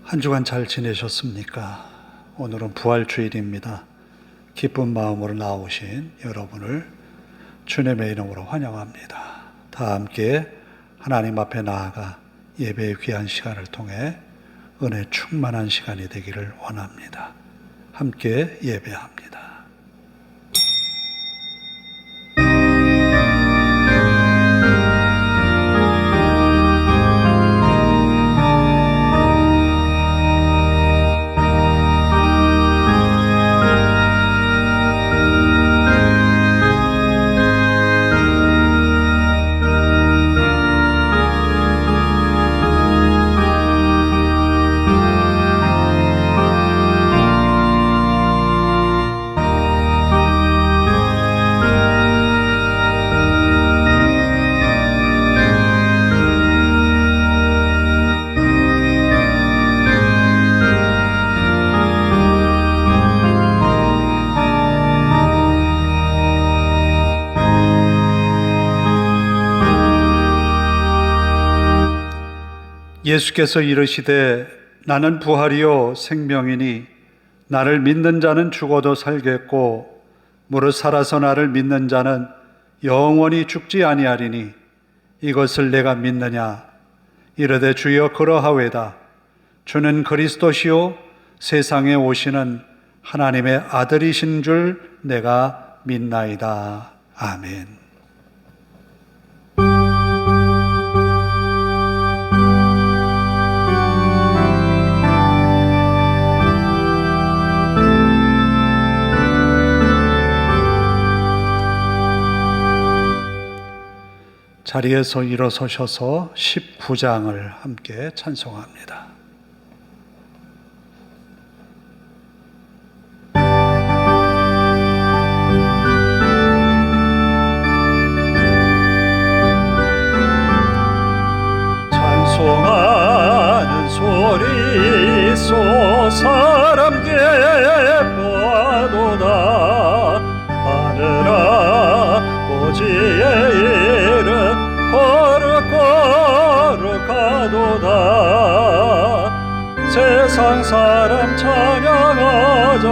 한 주간 잘 지내셨습니까? 오늘은 부활주일입니다. 기쁜 마음으로 나오신 여러분을 주님의 이름으로 환영합니다. 다 함께 하나님 앞에 나아가 예배의 귀한 시간을 통해 은혜 충만한 시간이 되기를 원합니다. 함께 예배합니다. 예수께서 이르시되 나는 부활이요 생명이니 나를 믿는 자는 죽어도 살겠고 무릇 살아서 나를 믿는 자는 영원히 죽지 아니하리니 이것을 내가 믿느냐. 이르되 주여 그러하외다. 주는 그리스도시요 세상에 오시는 하나님의 아들이신 줄 내가 믿나이다. 아멘. 자리에서 일어서셔서 19장을 함께 찬송합니다. 찬송하는 소리 소 사람 기뻐하도다. 하늘아 보지에 거룩거룩하도다. 세상 사람 찬양하자.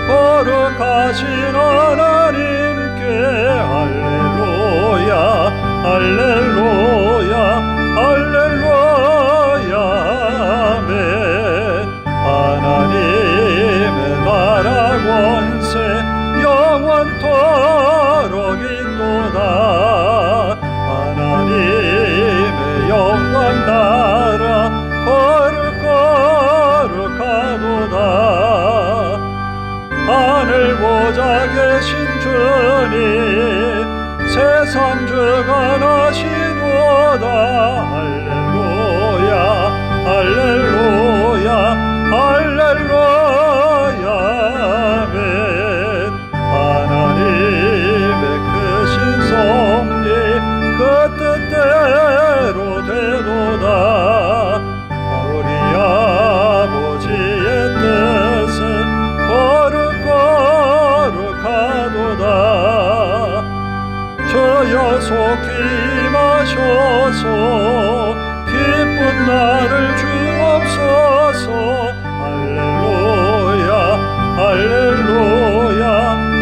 거룩하신 하나님께 할렐루야 할렐루야 할렐루야 아멘. 하나님의 나라 권세 영원토록 있도다. 하나님의 영광 나라 거룩거룩하도다. 하늘 보좌 계신 주님 세상 주관하시도다. 할렐루야 할렐루야 할렐루야 아멘. 하나님의 크신 섭리 그 뜻대로 되도다. 우리 아버지의 뜻은 거룩거룩하도다. 저여 속히 임하셔서 기쁜 나를 주옵소서. 할렐루야 할렐루야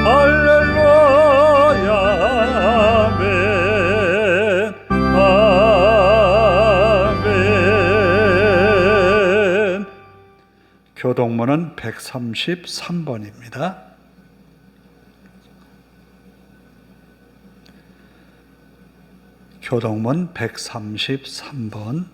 할렐루야 아멘 아멘. 교동문은 133번입니다. 교동문 133번.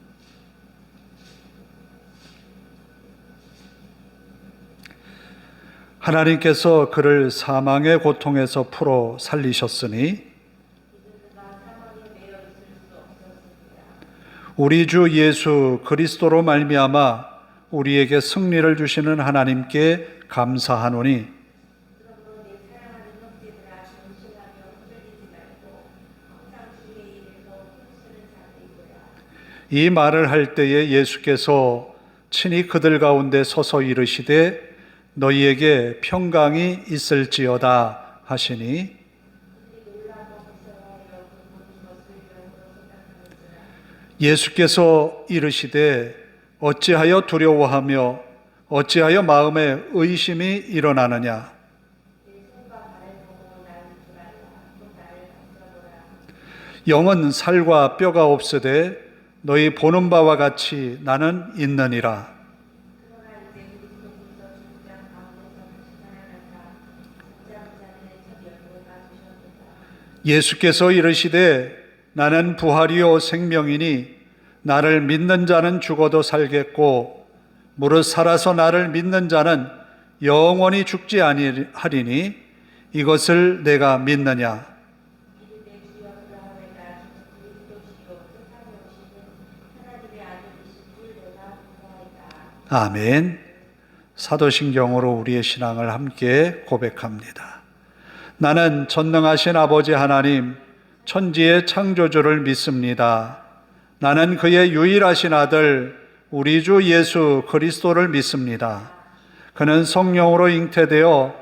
하나님께서 그를 사망의 고통에서 풀어 살리셨으니 우리 주 예수 그리스도로 말미암아 우리에게 승리를 주시는 하나님께 감사하노니 이 말을 할 때에 예수께서 친히 그들 가운데 서서 이르시되 너희에게 평강이 있을지어다 하시니 예수께서 이르시되 어찌하여 두려워하며 어찌하여 마음에 의심이 일어나느냐. 영은 살과 뼈가 없으되 너희 보는 바와 같이 나는 있느니라. 예수께서 이르시되 나는 부활이요 생명이니 나를 믿는 자는 죽어도 살겠고 무릇 살아서 나를 믿는 자는 영원히 죽지 아니하리니 이것을 내가 믿느냐. 아멘. 사도신경으로 우리의 신앙을 함께 고백합니다. 나는 전능하신 아버지 하나님, 천지의 창조주를 믿습니다. 나는 그의 유일하신 아들 우리 주 예수 그리스도를 믿습니다. 그는 성령으로 잉태되어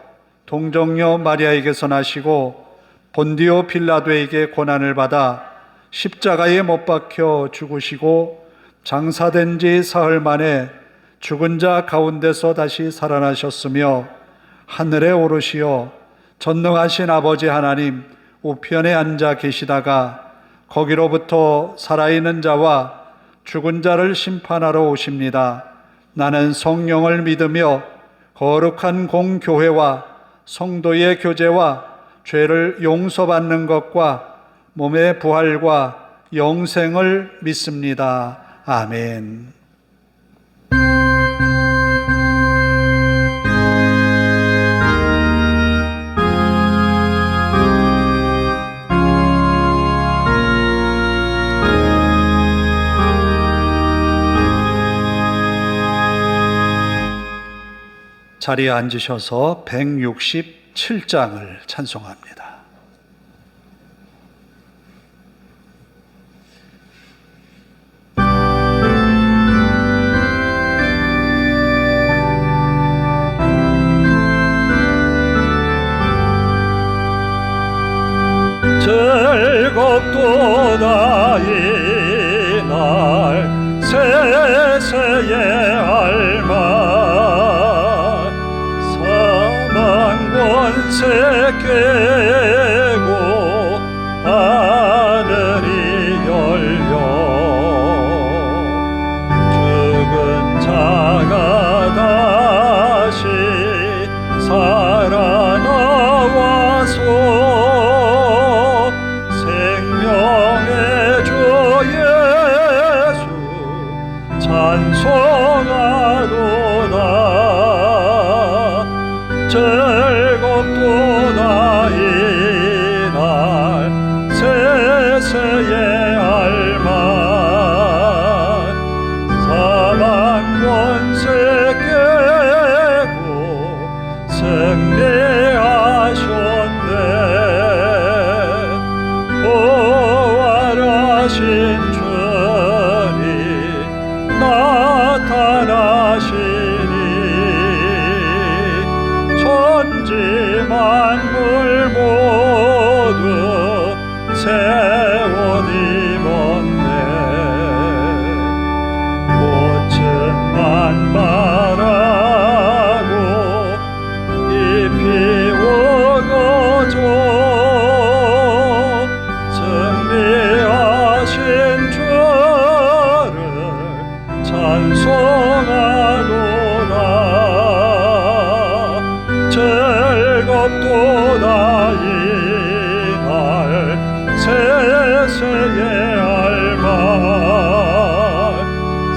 동정녀 마리아에게서 나시고 본디오 빌라도에게 고난을 받아 십자가에 못 박혀 죽으시고 장사된 지 사흘 만에 죽은 자 가운데서 다시 살아나셨으며 하늘에 오르시어 전능하신 아버지 하나님 우편에 앉아 계시다가 거기로부터 살아있는 자와 죽은 자를 심판하러 오십니다. 나는 성령을 믿으며 거룩한 공교회와 성도의 교제와 죄를 용서받는 것과 몸의 부활과 영생을 믿습니다. 아멘. 자리에 앉으셔서 167장을 찬송합니다. 즐겁도다 이날 세세의 알마 권세 깨고 하늘이 열려 죽은 자가 다시 살아나와서 생명의 주 예수 찬송하도다. 즐겁도다 이날 세세의 알만 사망 권세 깨고 승리하셨네. 부활하신 주님 나타나시니 천지 만물 모두 새 옷 입었네. 꽃은 만발하고 잎이 우거져 승리하신 주를 찬송하노라. 즐겁도다 이날 세세의 알만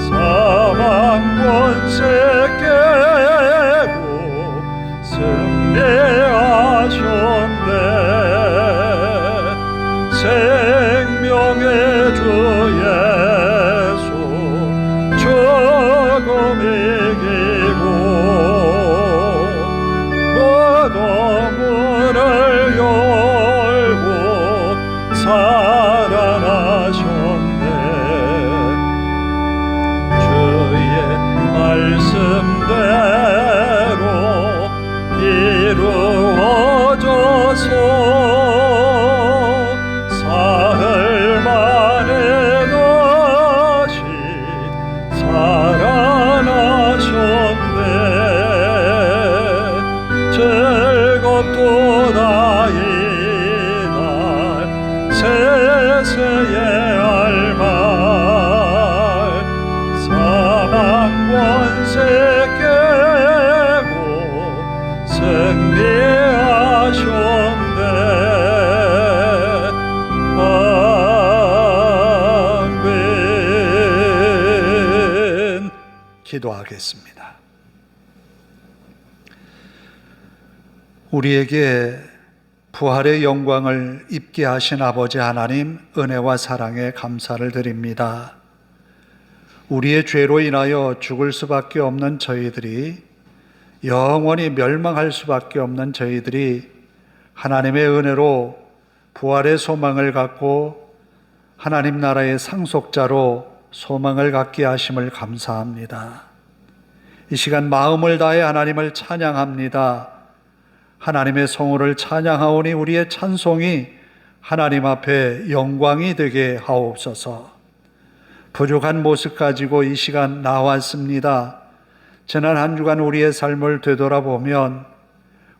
사망 권세 깨고 승리하셨네. 생명의 주 예수 죽음 이기고 문을 열고 살아나 기도하겠습니다. 우리에게 부활의 영광을 입게 하신 아버지 하나님, 은혜와 사랑에 감사를 드립니다. 우리의 죄로 인하여 죽을 수밖에 없는 저희들이, 영원히 멸망할 수밖에 없는 저희들이 하나님의 은혜로 부활의 소망을 갖고 하나님 나라의 상속자로 소망을 갖게 하심을 감사합니다. 이 시간 마음을 다해 하나님을 찬양합니다. 하나님의 성호를 찬양하오니 우리의 찬송이 하나님 앞에 영광이 되게 하옵소서. 부족한 모습 가지고 이 시간 나왔습니다. 지난 한 주간 우리의 삶을 되돌아보면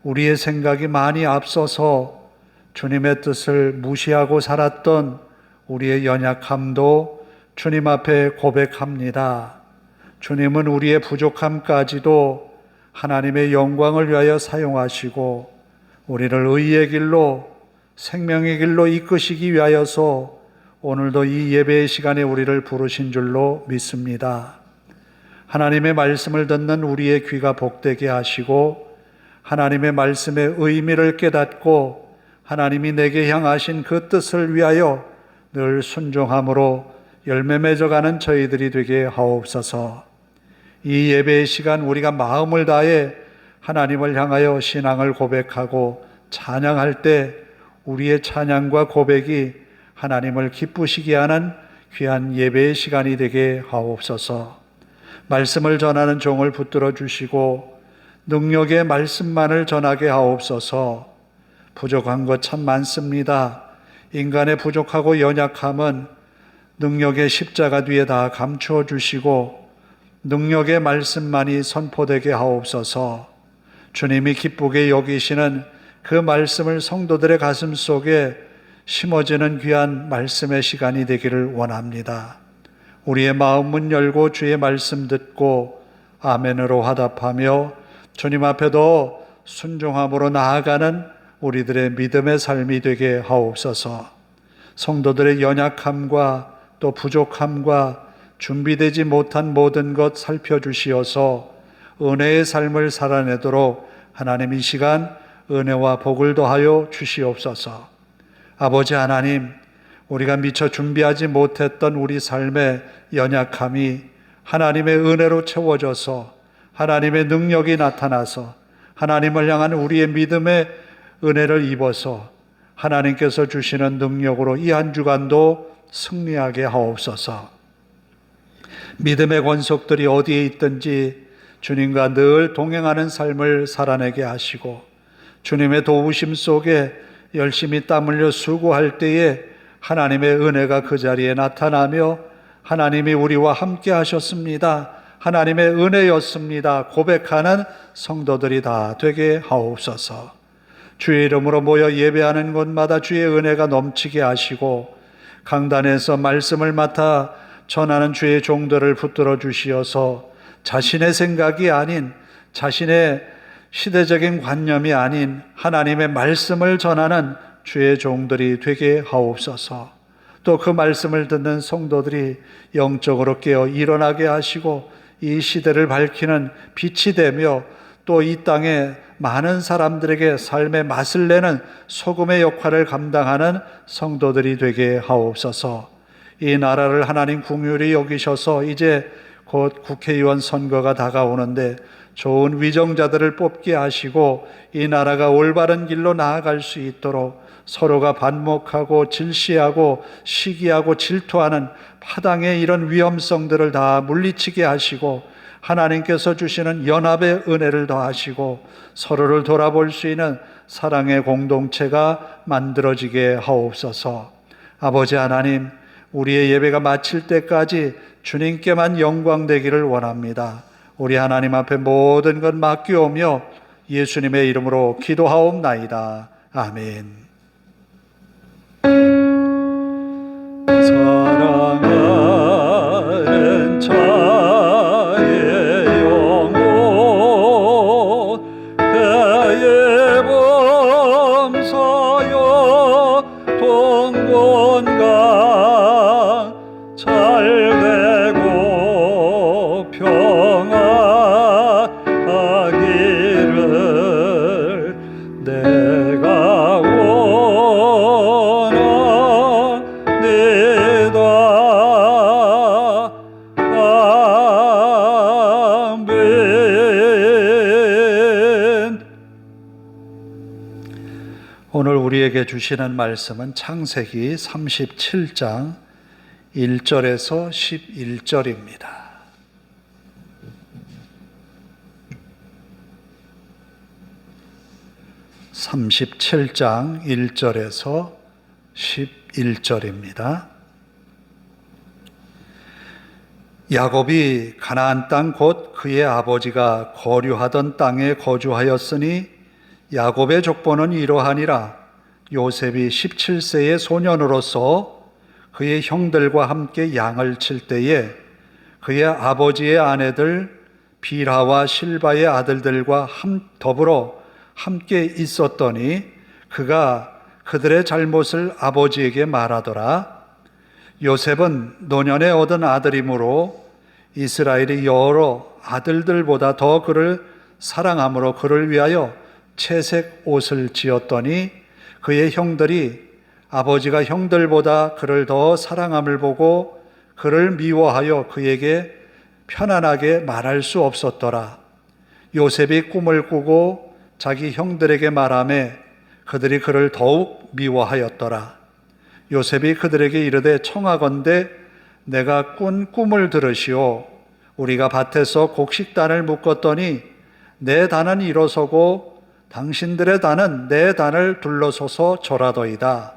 우리의 생각이 많이 앞서서 주님의 뜻을 무시하고 살았던 우리의 연약함도 주님 앞에 고백합니다. 주님은 우리의 부족함까지도 하나님의 영광을 위하여 사용하시고 우리를 의의 길로, 생명의 길로 이끄시기 위하여서 오늘도 이 예배의 시간에 우리를 부르신 줄로 믿습니다. 하나님의 말씀을 듣는 우리의 귀가 복되게 하시고 하나님의 말씀의 의미를 깨닫고 하나님이 내게 향하신 그 뜻을 위하여 늘 순종함으로 열매 맺어가는 저희들이 되게 하옵소서. 이 예배의 시간 우리가 마음을 다해 하나님을 향하여 신앙을 고백하고 찬양할 때 우리의 찬양과 고백이 하나님을 기쁘시게 하는 귀한 예배의 시간이 되게 하옵소서. 말씀을 전하는 종을 붙들어 주시고 능력의 말씀만을 전하게 하옵소서. 부족한 것 참 많습니다. 인간의 부족하고 연약함은 능력의 십자가 뒤에 다 감추어 주시고 능력의 말씀만이 선포되게 하옵소서. 주님이 기쁘게 여기시는 그 말씀을 성도들의 가슴 속에 심어지는 귀한 말씀의 시간이 되기를 원합니다. 우리의 마음 문 열고 주의 말씀 듣고 아멘으로 화답하며 주님 앞에도 순종함으로 나아가는 우리들의 믿음의 삶이 되게 하옵소서. 성도들의 연약함과 또 부족함과 준비되지 못한 모든 것 살펴주시어서 은혜의 삶을 살아내도록 하나님 이 시간 은혜와 복을 더하여 주시옵소서. 아버지 하나님, 우리가 미처 준비하지 못했던 우리 삶의 연약함이 하나님의 은혜로 채워져서 하나님의 능력이 나타나서 하나님을 향한 우리의 믿음의 은혜를 입어서 하나님께서 주시는 능력으로 이 한 주간도 승리하게 하옵소서. 믿음의 권속들이 어디에 있든지 주님과 늘 동행하는 삶을 살아내게 하시고 주님의 도우심 속에 열심히 땀 흘려 수고할 때에 하나님의 은혜가 그 자리에 나타나며 하나님이 우리와 함께 하셨습니다. 하나님의 은혜였습니다. 고백하는 성도들이 다 되게 하옵소서. 주의 이름으로 모여 예배하는 곳마다 주의 은혜가 넘치게 하시고 강단에서 말씀을 맡아 전하는 주의 종들을 붙들어 주시어서 자신의 생각이 아닌, 자신의 시대적인 관념이 아닌 하나님의 말씀을 전하는 주의 종들이 되게 하옵소서. 또 그 말씀을 듣는 성도들이 영적으로 깨어 일어나게 하시고 이 시대를 밝히는 빛이 되며 또 이 땅에 많은 사람들에게 삶의 맛을 내는 소금의 역할을 감당하는 성도들이 되게 하옵소서. 이 나라를 하나님 긍휼히 여기셔서 이제 곧 국회의원 선거가 다가오는데 좋은 위정자들을 뽑게 하시고 이 나라가 올바른 길로 나아갈 수 있도록 서로가 반목하고 질시하고 시기하고 질투하는 파당의 이런 위험성들을 다 물리치게 하시고 하나님께서 주시는 연합의 은혜를 더하시고 서로를 돌아볼 수 있는 사랑의 공동체가 만들어지게 하옵소서. 아버지 하나님, 우리의 예배가 마칠 때까지 주님께만 영광 되기를 원합니다. 우리 하나님 앞에 모든 것 맡기오며 예수님의 이름으로 기도하옵나이다. 아멘. 사랑하는 자의 영혼 배에 범사여 동곤강 잘 되고 평안 우리에게 주시는 말씀은 창세기 37장 1절에서 11절입니다. (37장) 1절에서 11절입니다. 야곱이 가나안 땅 곧 그의 아버지가 거류하던 땅에 거주하였으니 야곱의 족보는 이러하니라. 요셉이 17세의 소년으로서 그의 형들과 함께 양을 칠 때에 그의 아버지의 아내들 빌하와 실바의 아들들과 더불어 함께 있었더니 그가 그들의 잘못을 아버지에게 말하더라. 요셉은 노년에 얻은 아들이므로 이스라엘이 여러 아들들보다 더 그를 사랑함으로 그를 위하여 채색 옷을 지었더니 그의 형들이 아버지가 형들보다 그를 더 사랑함을 보고 그를 미워하여 그에게 편안하게 말할 수 없었더라. 요셉이 꿈을 꾸고 자기 형들에게 말하며 그들이 그를 더욱 미워하였더라. 요셉이 그들에게 이르되 청하건대 내가 꾼 꿈을 들으시오. 우리가 밭에서 곡식단을 묶었더니 내 단은 일어서고 당신들의 단은 내 단을 둘러서서 절하더이다.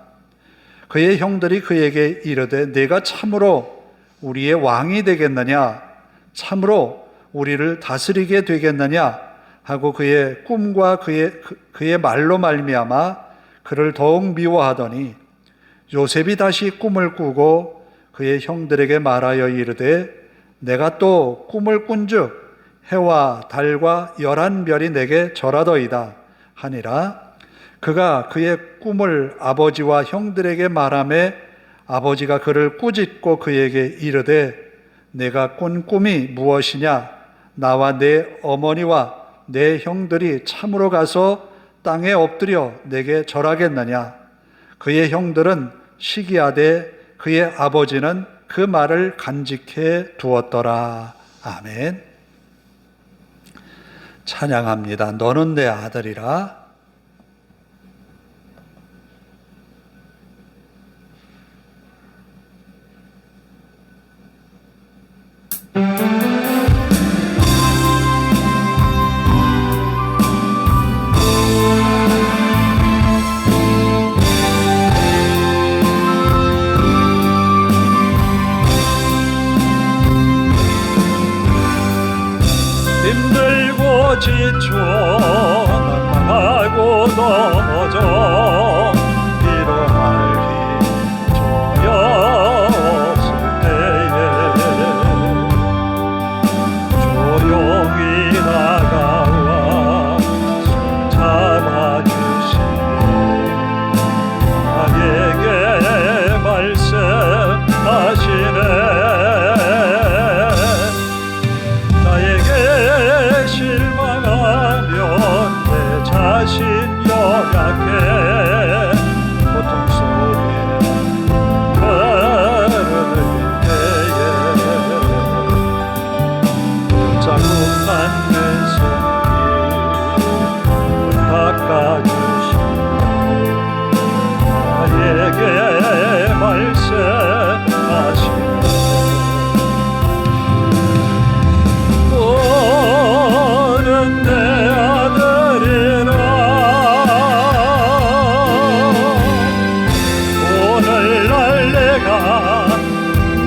그의 형들이 그에게 이르되 내가 참으로 우리의 왕이 되겠느냐? 참으로 우리를 다스리게 되겠느냐? 하고 그의 꿈과 그의 말로 말미암아 그를 더욱 미워하더니 요셉이 다시 꿈을 꾸고 그의 형들에게 말하여 이르되 내가 또 꿈을 꾼즉 해와 달과 11별이 내게 절하더이다 하니라. 그가 그의 꿈을 아버지와 형들에게 말하매 아버지가 그를 꾸짖고 그에게 이르되 내가 꾼 꿈이 무엇이냐? 나와 내 어머니와 내 형들이 참으로 가서 땅에 엎드려 내게 절하겠느냐? 그의 형들은 시기하되 그의 아버지는 그 말을 간직해 두었더라. 아멘. 찬양합니다. 너는 내 아들이라. 힘들고 지쳐 난망하고 넘어져 일어날 힘 전혀 없을 때에 조용히 다가와 손 잡아주시며 나에게 말씀하시네. 자신 연약해 고통 속에 걸을 때에 자국한 내 손길 닦아주시고 나에게 말씀하시네. 너는 내 아들이라.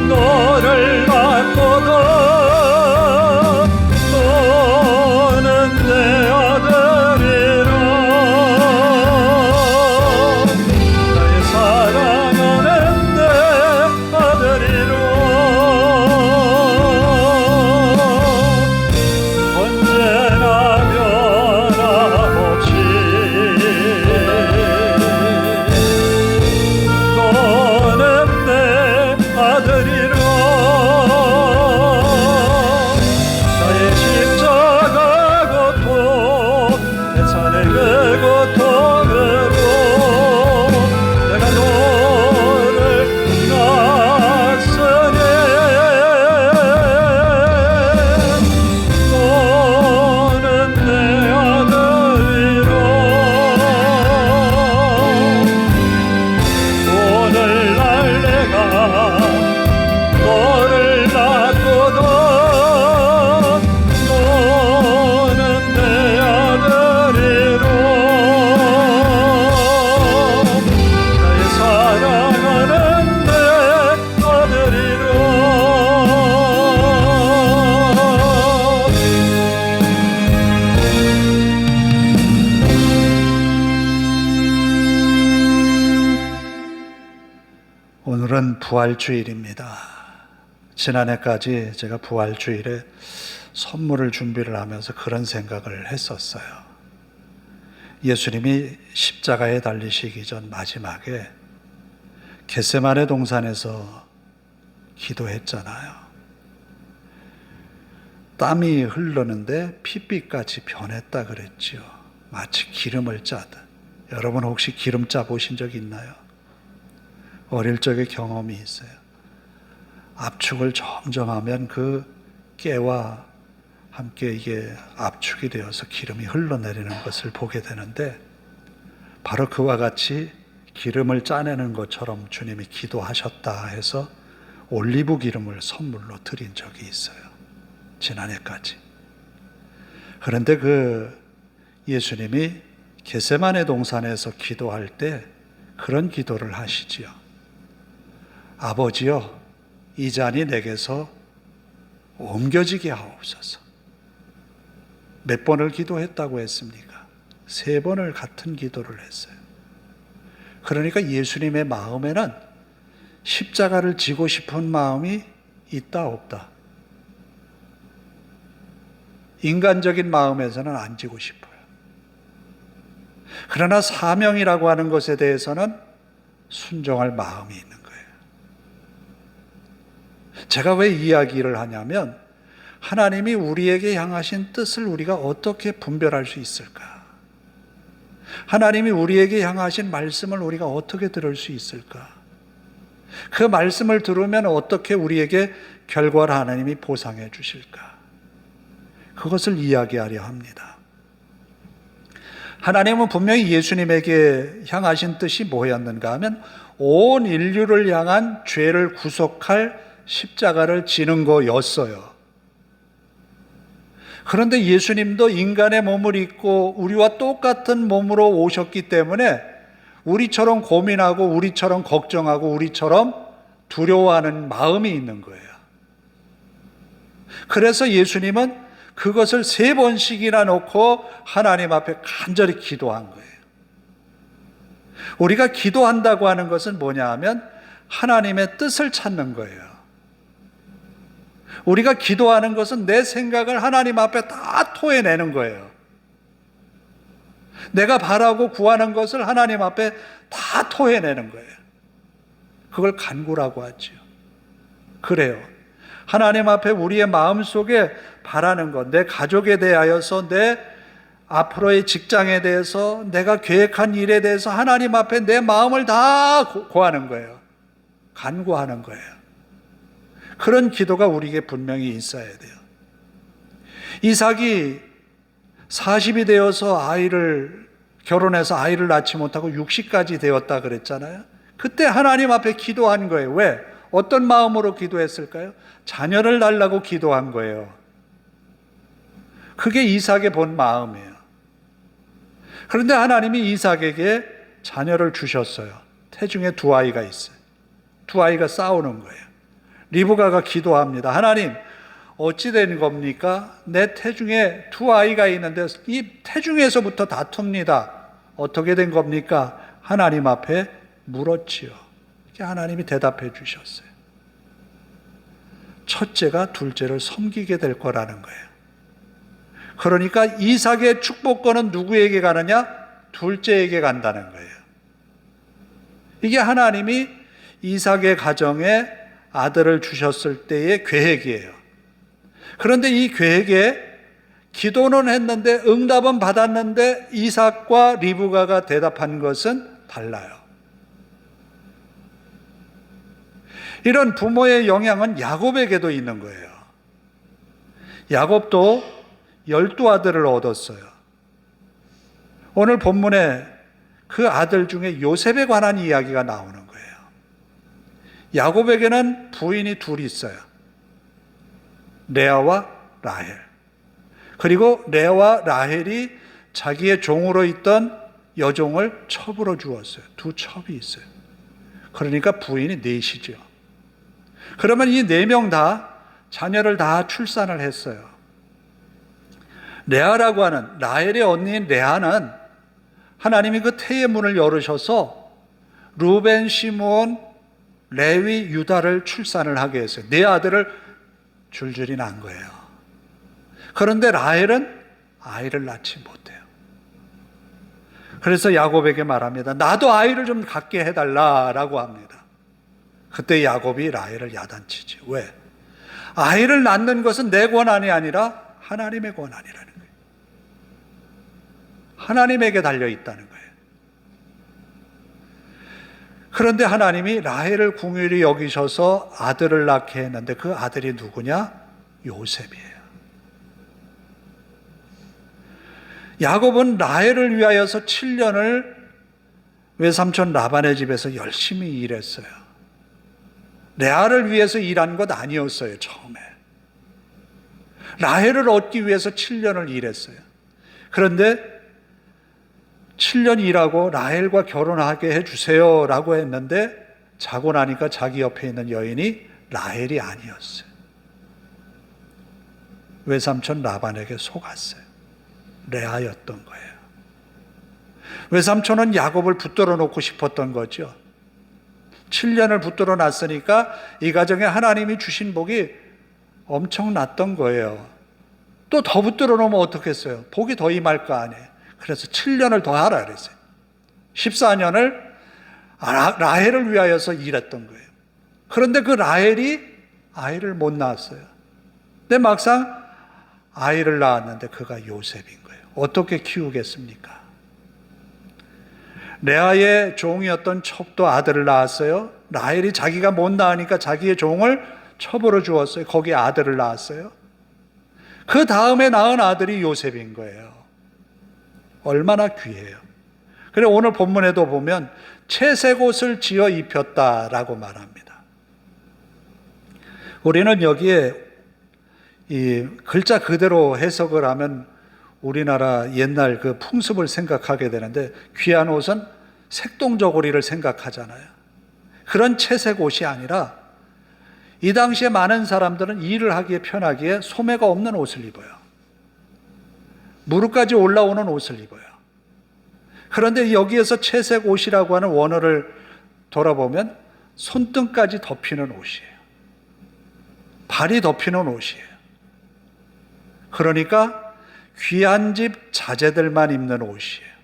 너를 낳고도 너는 내 아들이라. 나의 사랑하는 내 아들이라. 언제나 변함없이 너는 내 아들이라. 나의 십자가 고통 내 산의 그 고통으로 내가 너를 낳았으니 너는 내 아들이라. 부활주일입니다. 지난해까지 제가 부활주일에 선물을 준비를 하면서 그런 생각을 했었어요. 예수님이 십자가에 달리시기 전 마지막에 겟세마네 동산에서 기도했잖아요. 땀이 흐르는데 핏빛같이 변했다 그랬지요. 마치 기름을 짜듯. 여러분 혹시 기름 짜 보신 적 있나요? 어릴 적에 경험이 있어요. 압축을 점점 하면 그 깨와 함께 이게 압축이 되어서 기름이 흘러내리는 것을 보게 되는데, 바로 그와 같이 기름을 짜내는 것처럼 주님이 기도하셨다 해서 올리브 기름을 선물로 드린 적이 있어요. 지난해까지. 그런데 그 예수님이 겟세마네 동산에서 기도할 때 그런 기도를 하시지요. 아버지여, 이 잔이 내게서 옮겨지게 하옵소서. 몇 번을 기도했다고 했습니까? 3번을 같은 기도를 했어요. 그러니까 예수님의 마음에는 십자가를 지고 싶은 마음이 있다 없다? 인간적인 마음에서는 안 지고 싶어요. 그러나 사명이라고 하는 것에 대해서는 순종할 마음이 있는 거예요. 제가 왜 이야기를 하냐면, 하나님이 우리에게 향하신 뜻을 우리가 어떻게 분별할 수 있을까? 하나님이 우리에게 향하신 말씀을 우리가 어떻게 들을 수 있을까? 그 말씀을 들으면 어떻게 우리에게 결과를 하나님이 보상해 주실까? 그것을 이야기하려 합니다. 하나님은 분명히 예수님에게 향하신 뜻이 뭐였는가 하면 온 인류를 향한 죄를 구속할 십자가를 지는 거였어요. 그런데 예수님도 인간의 몸을 입고 우리와 똑같은 몸으로 오셨기 때문에 우리처럼 고민하고 우리처럼 걱정하고 우리처럼 두려워하는 마음이 있는 거예요. 그래서 예수님은 그것을 3번씩이나 놓고 하나님 앞에 간절히 기도한 거예요. 우리가 기도한다고 하는 것은 뭐냐 하면 하나님의 뜻을 찾는 거예요. 우리가 기도하는 것은 내 생각을 하나님 앞에 다 토해내는 거예요. 내가 바라고 구하는 것을 하나님 앞에 다 토해내는 거예요. 그걸 간구라고 하죠. 그래요. 하나님 앞에 우리의 마음속에 바라는 것, 내 가족에 대하여서, 내 앞으로의 직장에 대해서, 내가 계획한 일에 대해서 하나님 앞에 내 마음을 다 고하는 거예요. 간구하는 거예요. 그런 기도가 우리에게 분명히 있어야 돼요. 이삭이 40이 되어서 결혼해서 아이를 낳지 못하고 60까지 되었다 그랬잖아요. 그때 하나님 앞에 기도한 거예요. 왜? 어떤 마음으로 기도했을까요? 자녀를 달라고 기도한 거예요. 그게 이삭의 본 마음이에요. 그런데 하나님이 이삭에게 자녀를 주셨어요. 태중에 2아이가 있어요. 2아이가 싸우는 거예요. 리브가가 기도합니다. 하나님, 어찌 된 겁니까? 내 태중에 2아이가 있는데 이 태중에서부터 다툽니다. 어떻게 된 겁니까? 하나님 앞에 물었지요. 하나님이 대답해 주셨어요. 첫째가 둘째를 섬기게 될 거라는 거예요. 그러니까 이삭의 축복권은 누구에게 가느냐? 둘째에게 간다는 거예요. 이게 하나님이 이삭의 가정에 아들을 주셨을 때의 계획이에요. 그런데 이 계획에 기도는 했는데 응답은 받았는데 이삭과 리브가가 대답한 것은 달라요. 이런 부모의 영향은 야곱에게도 있는 거예요. 야곱도 12아들을 얻었어요. 오늘 본문에 그 아들 중에 요셉에 관한 이야기가 나오는 거예요. 야곱에게는 부인이 둘이 있어요. 레아와 라헬. 그리고 레아와 라헬이 자기의 종으로 있던 여종을 첩으로 주었어요. 2첩이 있어요. 그러니까 부인이 4이죠. 그러면 이 4명 다 자녀를 다 출산을 했어요. 레아라고 하는 라헬의 언니인 레아는 하나님이 그 태의 문을 열으셔서 루벤, 시므온, 레위 유다를 출산을 하게 했어요. 네 아들을 줄줄이 낳은 거예요. 그런데 라헬은 아이를 낳지 못해요. 그래서 야곱에게 말합니다. 나도 아이를 좀 갖게 해달라라고 합니다. 그때 야곱이 라헬을 야단치죠. 왜? 아이를 낳는 것은 내 권한이 아니라 하나님의 권한이라는 거예요. 하나님에게 달려있다는 거예요. 그런데 하나님이 라헬을 긍휼히 여기셔서 아들을 낳게 했는데 그 아들이 누구냐? 요셉이에요. 야곱은 라헬을 위하여서 7년을 외삼촌 라반의 집에서 열심히 일했어요. 레아를 위해서 일한 것 아니었어요, 처음에. 라헬을 얻기 위해서 7년을 일했어요. 그런데 7년 일하고 라헬과 결혼하게 해주세요 라고 했는데 자고 나니까 자기 옆에 있는 여인이 라헬이 아니었어요. 외삼촌 라반에게 속았어요. 레아였던 거예요. 외삼촌은 야곱을 붙들어 놓고 싶었던 거죠. 7년을 붙들어 놨으니까 이 가정에 하나님이 주신 복이 엄청났던 거예요. 또 더 붙들어 놓으면 어떻겠어요? 복이 더 임할 거 아니에요. 그래서 7년을 더 하라 그랬어요. 14년을 라헬을 위하여서 일했던 거예요. 그런데 그 라헬이 아이를 못 낳았어요. 근데 막상 아이를 낳았는데 그가 요셉인 거예요. 어떻게 키우겠습니까? 레아의 종이었던 첩도 아들을 낳았어요. 라헬이 자기가 못 낳으니까 자기의 종을 첩으로 주었어요. 거기에 아들을 낳았어요. 그 다음에 낳은 아들이 요셉인 거예요. 얼마나 귀해요. 그래서 오늘 본문에도 보면 채색옷을 지어 입혔다라고 말합니다. 우리는 여기에 이 글자 그대로 해석을 하면 우리나라 옛날 그 풍습을 생각하게 되는데 귀한 옷은 색동저고리를 생각하잖아요. 그런 채색 옷이 아니라 이 당시에 많은 사람들은 일을 하기에 편하기에 소매가 없는 옷을 입어요. 무릎까지 올라오는 옷을 입어요. 그런데 여기에서 채색 옷이라고 하는 원어를 돌아보면 손등까지 덮이는 옷이에요. 발이 덮이는 옷이에요. 그러니까 귀한 집 자제들만 입는 옷이에요.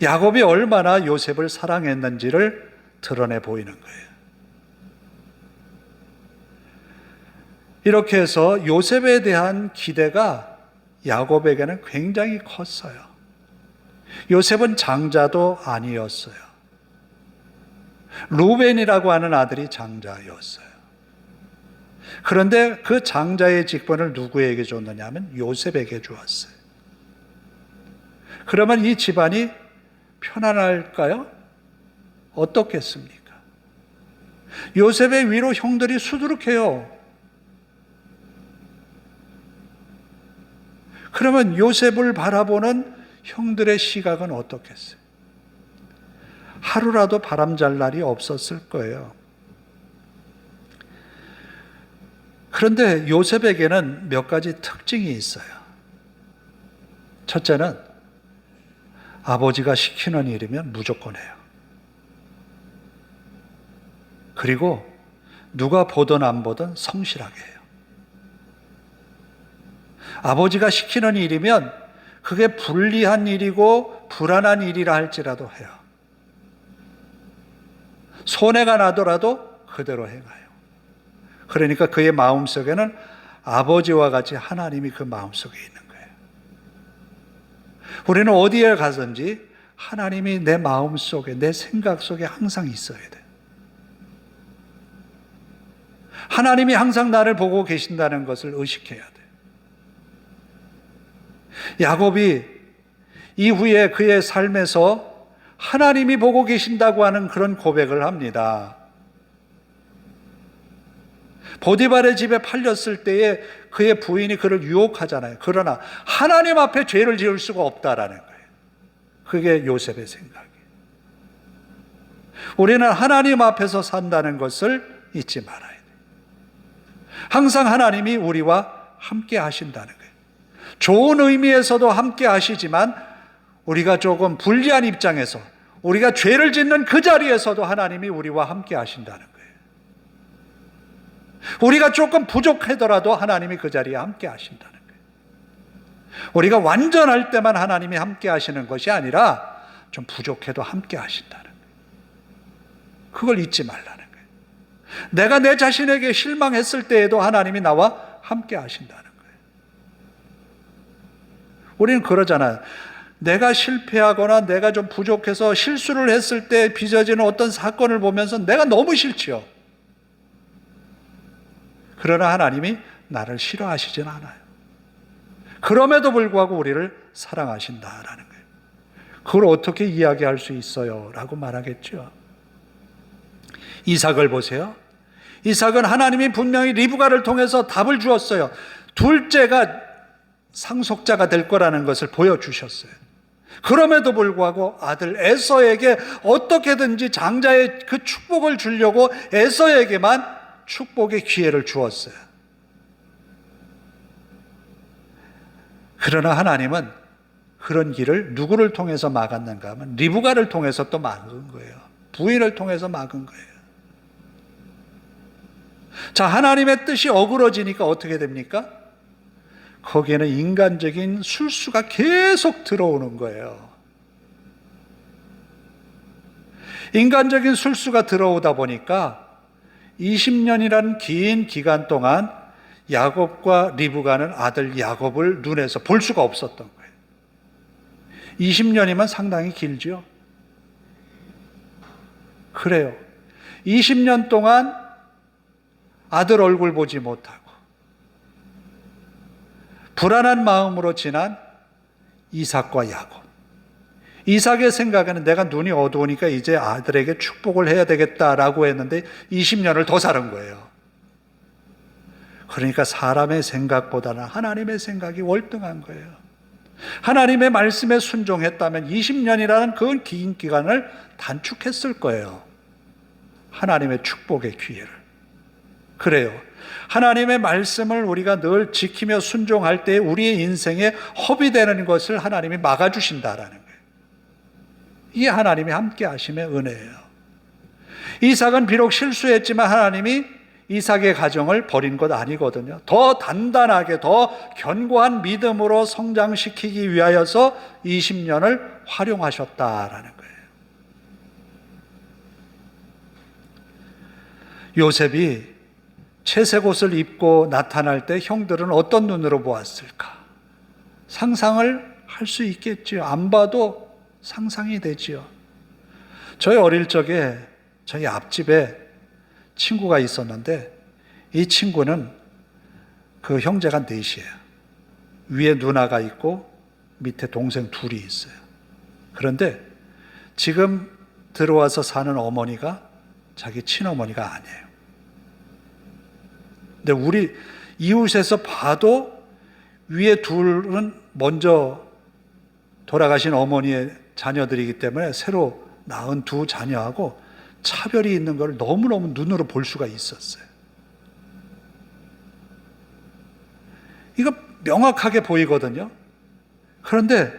야곱이 얼마나 요셉을 사랑했는지를 드러내 보이는 거예요. 이렇게 해서 요셉에 대한 기대가 야곱에게는 굉장히 컸어요. 요셉은 장자도 아니었어요. 루벤이라고 하는 아들이 장자였어요. 그런데 그 장자의 직분을 누구에게 줬느냐 하면 요셉에게 주었어요. 그러면 이 집안이 편안할까요? 어떻겠습니까? 요셉의 위로 형들이 수두룩해요. 그러면 요셉을 바라보는 형들의 시각은 어떻겠어요? 하루라도 바람잘 날이 없었을 거예요. 그런데 요셉에게는 몇 가지 특징이 있어요. 첫째는 아버지가 시키는 일이면 무조건 해요. 그리고 누가 보든 안 보든 성실하게 해요. 아버지가 시키는 일이면 그게 불리한 일이고 불안한 일이라 할지라도 해요. 손해가 나더라도 그대로 행해요. 그러니까 그의 마음속에는 아버지와 같이 하나님이 그 마음속에 있는 거예요. 우리는 어디에 가든지 하나님이 내 마음속에, 내 생각 속에 항상 있어야 돼요. 하나님이 항상 나를 보고 계신다는 것을 의식해야 돼요. 야곱이 이후에 그의 삶에서 하나님이 보고 계신다고 하는 그런 고백을 합니다. 보디발의 집에 팔렸을 때에 그의 부인이 그를 유혹하잖아요. 그러나 하나님 앞에 죄를 지을 수가 없다라는 거예요. 그게 요셉의 생각이에요. 우리는 하나님 앞에서 산다는 것을 잊지 말아야 돼요. 항상 하나님이 우리와 함께 하신다는 거예요. 좋은 의미에서도 함께 하시지만 우리가 조금 불리한 입장에서 우리가 죄를 짓는 그 자리에서도 하나님이 우리와 함께 하신다는 거예요. 우리가 조금 부족하더라도 하나님이 그 자리에 함께 하신다는 거예요. 우리가 완전할 때만 하나님이 함께 하시는 것이 아니라 좀 부족해도 함께 하신다는 거예요. 그걸 잊지 말라는 거예요. 내가 내 자신에게 실망했을 때에도 하나님이 나와 함께 하신다는 거예요. 우리는 그러잖아요. 내가 실패하거나 내가 좀 부족해서 실수를 했을 때 빚어지는 어떤 사건을 보면서 내가 너무 싫지요. 그러나 하나님이 나를 싫어하시진 않아요. 그럼에도 불구하고 우리를 사랑하신다라는 거예요. 그걸 어떻게 이야기할 수 있어요? 라고 말하겠죠. 이삭을 보세요. 이삭은 하나님이 분명히 리브가를 통해서 답을 주었어요. 둘째가 상속자가 될 거라는 것을 보여주셨어요. 그럼에도 불구하고 아들 에서에게 어떻게든지 장자의 그 축복을 주려고 에서에게만 축복의 기회를 주었어요. 그러나 하나님은 그런 길을 누구를 통해서 막았는가 하면 리브가를 통해서 또 막은 거예요. 부인을 통해서 막은 거예요. 자, 하나님의 뜻이 어그러지니까 어떻게 됩니까? 거기에는 인간적인 술수가 계속 들어오는 거예요. 인간적인 술수가 들어오다 보니까 20년이라는 긴 기간 동안 야곱과 리브가는 아들 야곱을 눈에서 볼 수가 없었던 거예요. 20년이면 상당히 길죠. 그래요. 20년 동안 아들 얼굴 보지 못하고 불안한 마음으로 지난 이삭과 야곱. 이삭의 생각에는 내가 눈이 어두우니까 이제 아들에게 축복을 해야 되겠다라고 했는데 20년을 더 사는 거예요. 그러니까 사람의 생각보다는 하나님의 생각이 월등한 거예요. 하나님의 말씀에 순종했다면 20년이라는 그 긴 기간을 단축했을 거예요. 하나님의 축복의 기회를. 그래요. 하나님의 말씀을 우리가 늘 지키며 순종할 때 우리의 인생에 허비되는 것을 하나님이 막아주신다라는 거예요. 이게 하나님이 함께 하심의 은혜예요. 이삭은 비록 실수했지만 하나님이 이삭의 가정을 버린 것 아니거든요. 더 단단하게 더 견고한 믿음으로 성장시키기 위하여서 20년을 활용하셨다라는 거예요. 요셉이 채색 옷을 입고 나타날 때 형들은 어떤 눈으로 보았을까? 상상을 할 수 있겠지요. 안 봐도 상상이 되지요. 저희 어릴 적에 저희 앞집에 친구가 있었는데 이 친구는 그 형제가 넷이에요. 위에 누나가 있고 밑에 동생 둘이 있어요. 그런데 지금 들어와서 사는 어머니가 자기 친어머니가 아니에요. 근데 우리 이웃에서 봐도 위에 둘은 먼저 돌아가신 어머니의 자녀들이기 때문에 새로 낳은 두 자녀하고 차별이 있는 걸 너무너무 눈으로 볼 수가 있었어요. 이거 명확하게 보이거든요. 그런데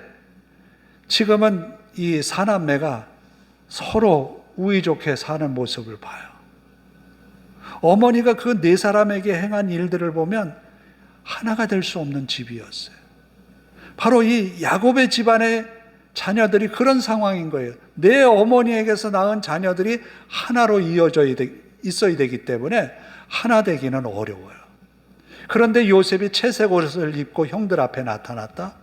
지금은 이 사남매가 서로 우애 좋게 사는 모습을 봐요. 어머니가 그 네 사람에게 행한 일들을 보면 하나가 될 수 없는 집이었어요. 바로 이 야곱의 집안의 자녀들이 그런 상황인 거예요. 내 어머니에게서 낳은 자녀들이 하나로 있어야 되기 때문에 하나 되기는 어려워요. 그런데 요셉이 채색 옷을 입고 형들 앞에 나타났다?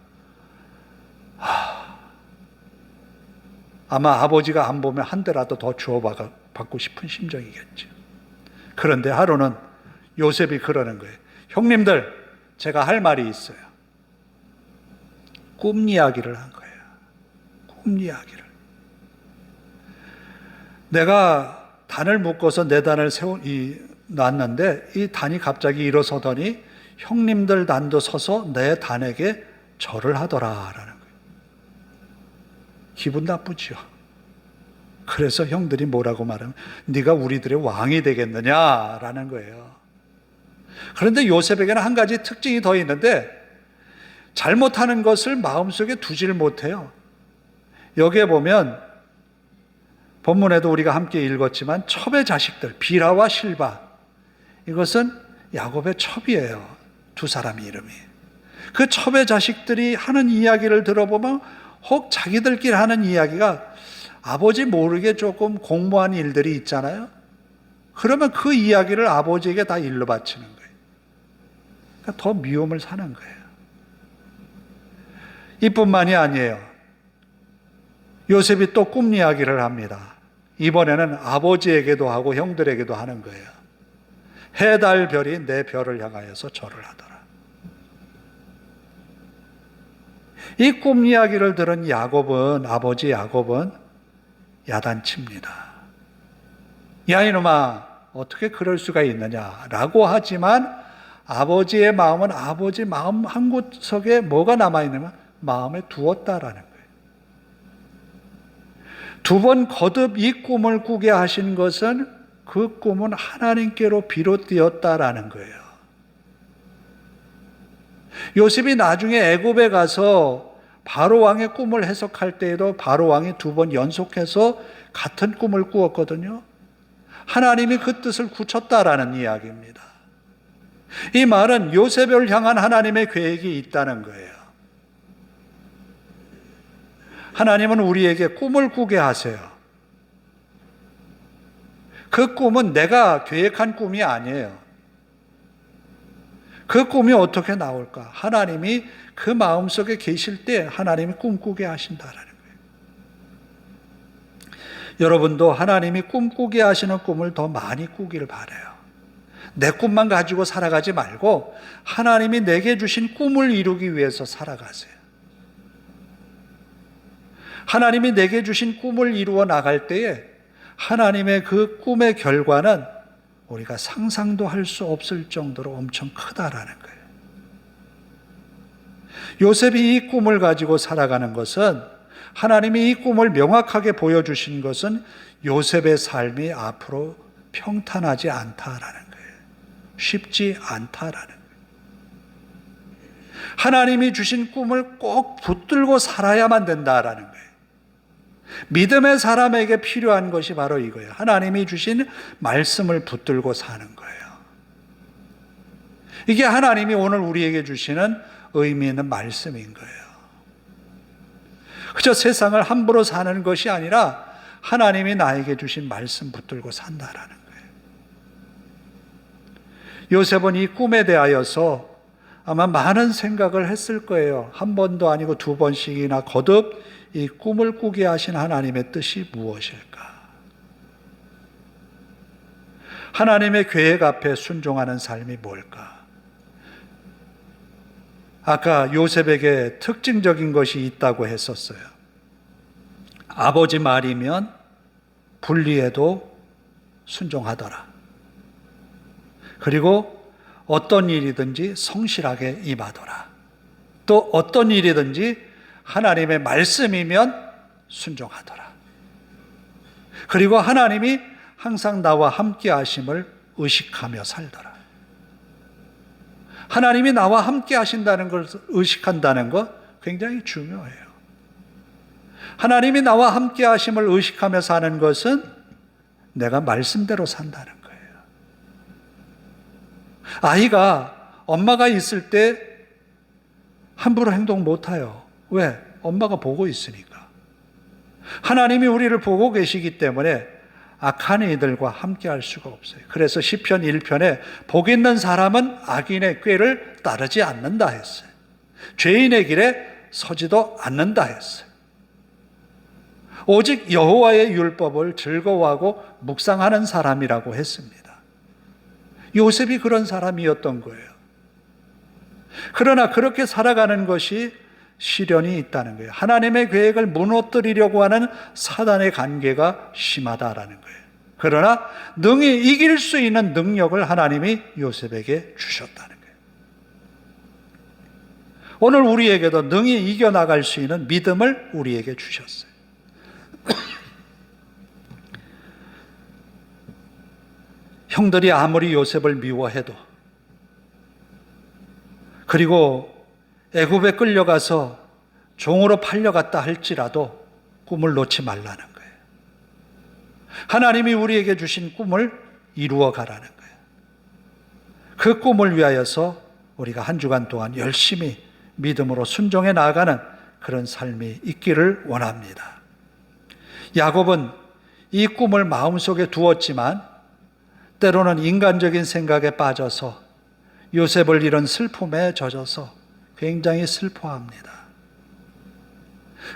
아마 아버지가 안 보면 한 대라도 더 주워받고 싶은 심정이겠죠. 그런데 하루는 요셉이 그러는 거예요. 형님들, 제가 할 말이 있어요. 꿈 이야기를 한 거예요. 꿈 이야기를. 내가 단을 묶어서 내 단을 놨는데 이 단이 갑자기 일어서더니 형님들 단도 서서 내 단에게 절을 하더라라는 거예요. 기분 나쁘죠. 그래서 형들이 뭐라고 말하면 네가 우리들의 왕이 되겠느냐라는 거예요. 그런데 요셉에게는 한 가지 특징이 더 있는데 잘못하는 것을 마음속에 두지를 못해요. 여기에 보면 본문에도 우리가 함께 읽었지만 첩의 자식들 비라와 실바, 이것은 야곱의 첩이에요. 두 사람 이름이. 그 첩의 자식들이 하는 이야기를 들어보면 혹 자기들끼리 하는 이야기가 아버지 모르게 조금 공모한 일들이 있잖아요. 그러면 그 이야기를 아버지에게 다 일러 바치는 거예요. 그러니까 더 미움을 사는 거예요. 이뿐만이 아니에요. 요셉이 또 꿈 이야기를 합니다. 이번에는 아버지에게도 하고 형들에게도 하는 거예요. 해, 달, 별이 내 별을 향하여서 절을 하더라. 이 꿈 이야기를 들은 아버지 야곱은 야단칩니다. 야 이놈아, 어떻게 그럴 수가 있느냐라고 하지만 아버지의 마음은 아버지 마음 한구석에 뭐가 남아있냐면 마음에 두었다라는 거예요. 두 번 거듭 이 꿈을 꾸게 하신 것은 그 꿈은 하나님께로 비롯되었다라는 거예요. 요셉이 나중에 애굽에 가서 바로 왕의 꿈을 해석할 때에도 바로 왕이 두 번 연속해서 같은 꿈을 꾸었거든요. 하나님이 그 뜻을 굳혔다라는 이야기입니다. 이 말은 요셉을 향한 하나님의 계획이 있다는 거예요. 하나님은 우리에게 꿈을 꾸게 하세요. 그 꿈은 내가 계획한 꿈이 아니에요. 그 꿈이 어떻게 나올까? 하나님이 그 마음속에 계실 때 하나님이 꿈꾸게 하신다라는 거예요. 여러분도 하나님이 꿈꾸게 하시는 꿈을 더 많이 꾸기를 바라요. 내 꿈만 가지고 살아가지 말고 하나님이 내게 주신 꿈을 이루기 위해서 살아가세요. 하나님이 내게 주신 꿈을 이루어 나갈 때에 하나님의 그 꿈의 결과는 우리가 상상도 할 수 없을 정도로 엄청 크다라는 거예요. 요셉이 이 꿈을 가지고 살아가는 것은, 하나님이 이 꿈을 명확하게 보여주신 것은 요셉의 삶이 앞으로 평탄하지 않다라는 거예요. 쉽지 않다라는 거예요. 하나님이 주신 꿈을 꼭 붙들고 살아야만 된다라는 거예요. 믿음의 사람에게 필요한 것이 바로 이거예요. 하나님이 주신 말씀을 붙들고 사는 거예요. 이게 하나님이 오늘 우리에게 주시는 의미 있는 말씀인 거예요. 그저 세상을 함부로 사는 것이 아니라 하나님이 나에게 주신 말씀 붙들고 산다라는 거예요. 요셉은 이 꿈에 대하여서 아마 많은 생각을 했을 거예요. 한 번도 아니고 두 번씩이나 거듭 이 꿈을 꾸게 하신 하나님의 뜻이 무엇일까? 하나님의 계획 앞에 순종하는 삶이 뭘까? 아까 요셉에게 특징적인 것이 있다고 했었어요. 아버지 말이면 불리해도 순종하더라. 그리고 어떤 일이든지 성실하게 임하더라. 또 어떤 일이든지 하나님의 말씀이면 순종하더라. 그리고 하나님이 항상 나와 함께 하심을 의식하며 살더라. 하나님이 나와 함께 하신다는 걸 의식한다는 것 굉장히 중요해요. 하나님이 나와 함께 하심을 의식하며 사는 것은 내가 말씀대로 산다는 거예요. 아이가 엄마가 있을 때 함부로 행동 못해요. 왜? 엄마가 보고 있으니까. 하나님이 우리를 보고 계시기 때문에 악한 이들과 함께 할 수가 없어요. 그래서 시편 1편에 복 있는 사람은 악인의 꾀를 따르지 않는다 했어요. 죄인의 길에 서지도 않는다 했어요. 오직 여호와의 율법을 즐거워하고 묵상하는 사람이라고 했습니다. 요셉이 그런 사람이었던 거예요. 그러나 그렇게 살아가는 것이 시련이 있다는 거예요. 하나님의 계획을 무너뜨리려고 하는 사단의 관계가 심하다라는 거예요. 그러나 능히 이길 수 있는 능력을 하나님이 요셉에게 주셨다는 거예요. 오늘 우리에게도 능히 이겨나갈 수 있는 믿음을 우리에게 주셨어요. 형들이 아무리 요셉을 미워해도, 그리고 애굽에 끌려가서 종으로 팔려갔다 할지라도 꿈을 놓지 말라는 거예요. 하나님이 우리에게 주신 꿈을 이루어 가라는 거예요. 그 꿈을 위하여서 우리가 한 주간 동안 열심히 믿음으로 순종해 나아가는 그런 삶이 있기를 원합니다. 야곱은 이 꿈을 마음속에 두었지만 때로는 인간적인 생각에 빠져서 요셉을 잃은 슬픔에 젖어서 굉장히 슬퍼합니다.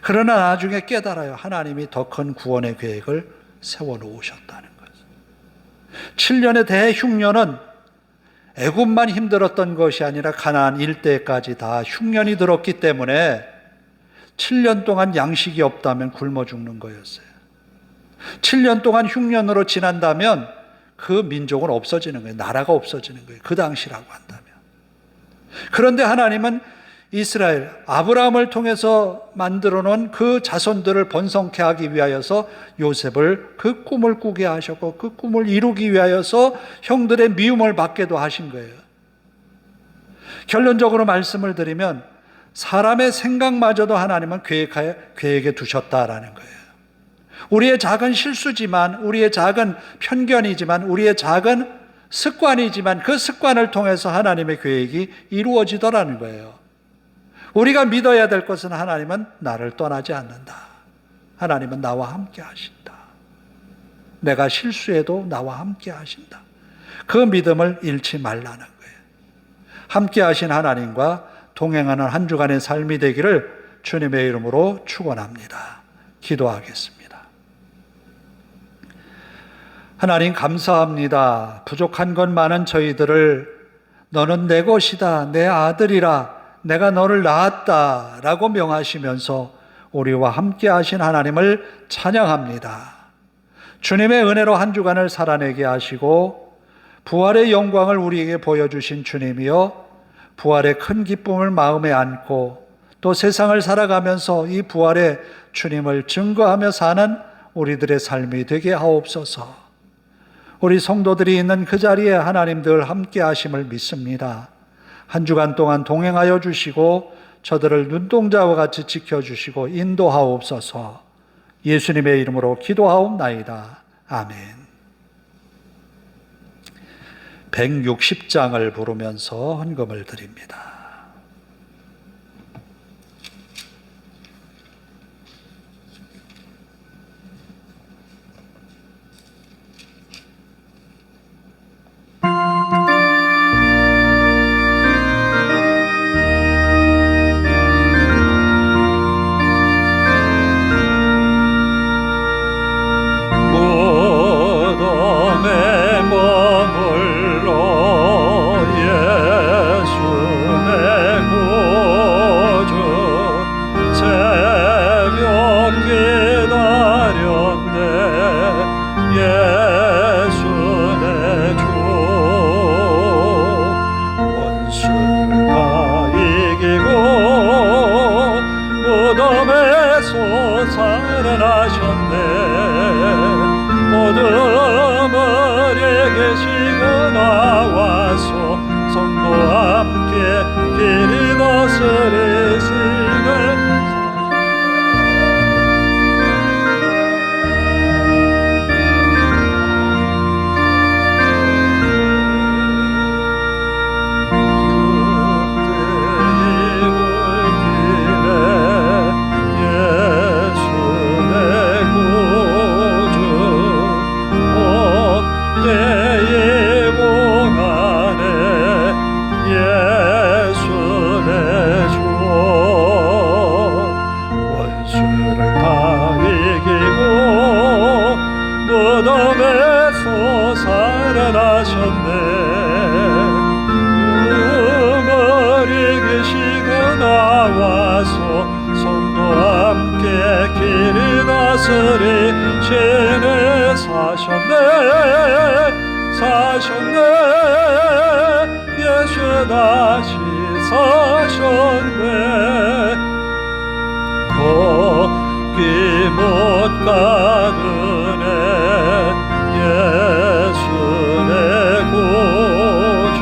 그러나 나중에 깨달아요. 하나님이 더 큰 구원의 계획을 세워놓으셨다는 것을. 7년의 대흉년은 애굽만 힘들었던 것이 아니라 가나안 일대까지 다 흉년이 들었기 때문에 7년 동안 양식이 없다면 굶어 죽는 거였어요. 7년 동안 흉년으로 지난다면 그 민족은 없어지는 거예요. 나라가 없어지는 거예요. 그 당시라고 한다면. 그런데 하나님은 이스라엘, 아브라함을 통해서 만들어 놓은 그 자손들을 번성케 하기 위하여서 요셉을 그 꿈을 꾸게 하셨고 그 꿈을 이루기 위하여서 형들의 미움을 받게도 하신 거예요. 결론적으로 말씀을 드리면 사람의 생각마저도 하나님은 계획에 두셨다라는 거예요. 우리의 작은 실수지만, 우리의 작은 편견이지만, 우리의 작은 습관이지만 그 습관을 통해서 하나님의 계획이 이루어지더라는 거예요. 우리가 믿어야 될 것은 하나님은 나를 떠나지 않는다. 하나님은 나와 함께 하신다. 내가 실수해도 나와 함께 하신다. 그 믿음을 잃지 말라는 거예요. 함께 하신 하나님과 동행하는 한 주간의 삶이 되기를 주님의 이름으로 축원합니다. 기도하겠습니다. 하나님 감사합니다. 부족한 것 많은 저희들을 너는 내 것이다, 내 아들이라, 내가 너를 낳았다 라고 명하시면서 우리와 함께 하신 하나님을 찬양합니다. 주님의 은혜로 한 주간을 살아내게 하시고 부활의 영광을 우리에게 보여주신 주님이여, 부활의 큰 기쁨을 마음에 안고 또 세상을 살아가면서 이 부활의 주님을 증거하며 사는 우리들의 삶이 되게 하옵소서. 우리 성도들이 있는 그 자리에 하나님 늘 함께 하심을 믿습니다. 한 주간 동안 동행하여 주시고 저들을 눈동자와 같이 지켜주시고 인도하옵소서. 예수님의 이름으로 기도하옵나이다. 아멘. 160장을 부르면서 헌금을 드립니다. 사셨네 예수 다시 사셨네 거기 못 가두네 예수 내 구주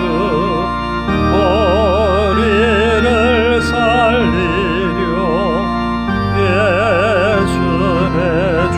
머리를 살리려 예수 내 주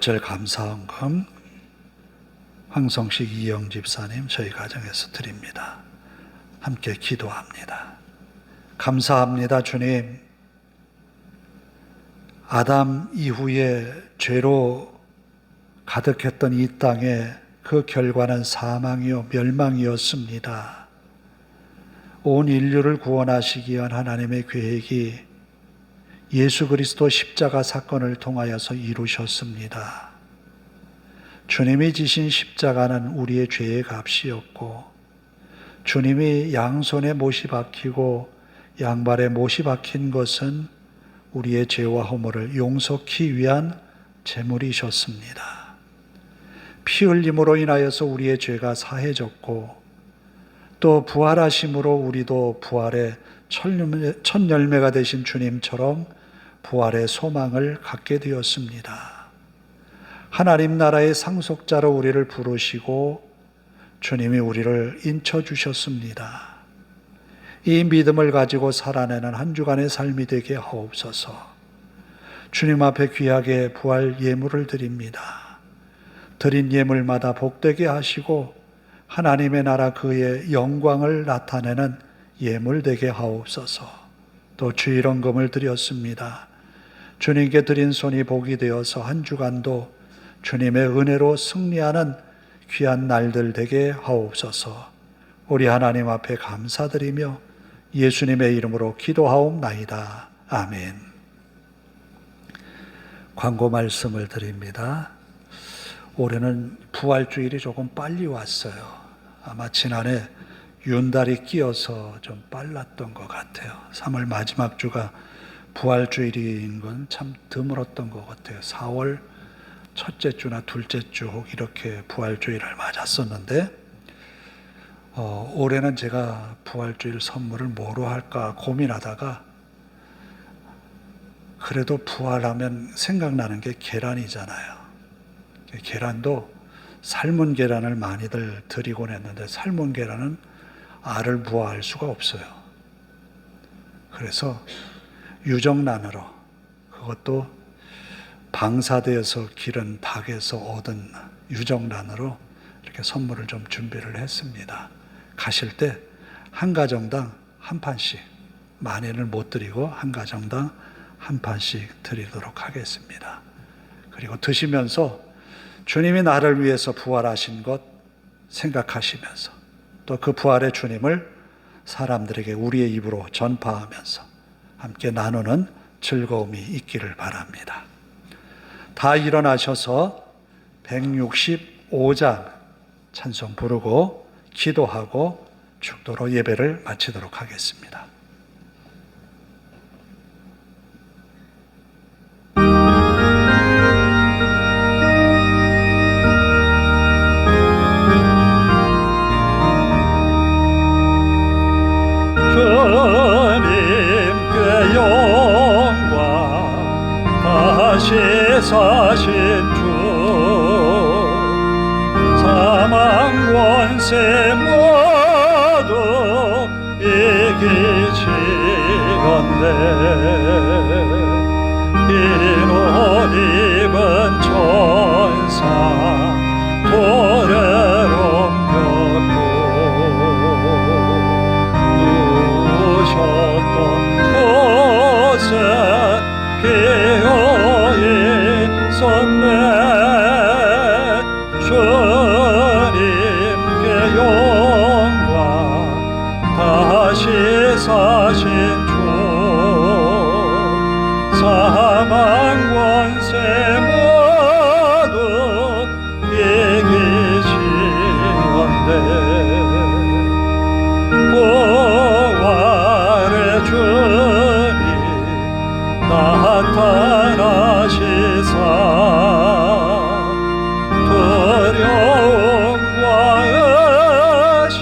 부활절 감사헌금 황성식 이영 집사님 저희 가정에서 드립니다. 함께 기도합니다. 감사합니다, 주님. 아담 이후에 죄로 가득했던 이 땅에 그 결과는 사망이요 멸망이었습니다. 온 인류를 구원하시기 위한 하나님의 계획이 예수 그리스도 십자가 사건을 통하여서 이루셨습니다. 주님이 지신 십자가는 우리의 죄의 값이었고, 주님이 양손에 못이 박히고 양발에 못이 박힌 것은 우리의 죄와 허물을 용서하기 위한 제물이셨습니다. 피 흘림으로 인하여서 우리의 죄가 사해졌고, 또 부활하심으로 우리도 부활의 첫 열매가 되신 주님처럼 부활의 소망을 갖게 되었습니다. 하나님 나라의 상속자로 우리를 부르시고 주님이 우리를 인쳐주셨습니다. 이 믿음을 가지고 살아내는 한 주간의 삶이 되게 하옵소서. 주님 앞에 귀하게 부활 예물을 드립니다. 드린 예물마다 복되게 하시고 하나님의 나라 그의 영광을 나타내는 예물 되게 하옵소서. 또 주일헌금을 드렸습니다. 주님께 드린 손이 복이 되어서 한 주간도 주님의 은혜로 승리하는 귀한 날들 되게 하옵소서. 우리 하나님 앞에 감사드리며 예수님의 이름으로 기도하옵나이다. 아멘. 광고 말씀을 드립니다. 올해는 부활주일이 조금 빨리 왔어요. 아마 지난해 윤달이 끼어서 좀 빨랐던 것 같아요. 3월 마지막 주가 부활주일인 건 참 드물었던 것 같아요. 4월 첫째 주나 둘째 주 혹 이렇게 부활주일을 맞았었는데 올해는 제가 부활주일 선물을 뭐로 할까 고민하다가 그래도 부활하면 생각나는 게 계란이잖아요. 계란도 삶은 계란을 많이들 드리곤 했는데 삶은 계란은 알을 부화할 수가 없어요. 그래서 유정란으로, 그것도 방사대에서 기른 닭에서 얻은 유정란으로 이렇게 선물을 좀 준비를 했습니다. 가실 때 한 가정당 한 판씩, 많이는 못 드리고 한 가정당 한 판씩 드리도록 하겠습니다. 그리고 드시면서 주님이 나를 위해서 부활하신 것 생각하시면서 또 그 부활의 주님을 사람들에게 우리의 입으로 전파하면서 함께 나누는 즐거움이 있기를 바랍니다. 다 일어나셔서 165장 찬송 부르고 기도하고 축도로 예배를 마치도록 하겠습니다. 주님께 영광 다시 사신 주 사망 원세 모두 이기시건대 흰옷 입은 천사 도래로 펴고 누우셨던 곳에 피어 있었네. 주님께 영광 다시 사신 주 사망 원세 모두 이기시건대 부활의 주님 나타나시사 두려움과 의심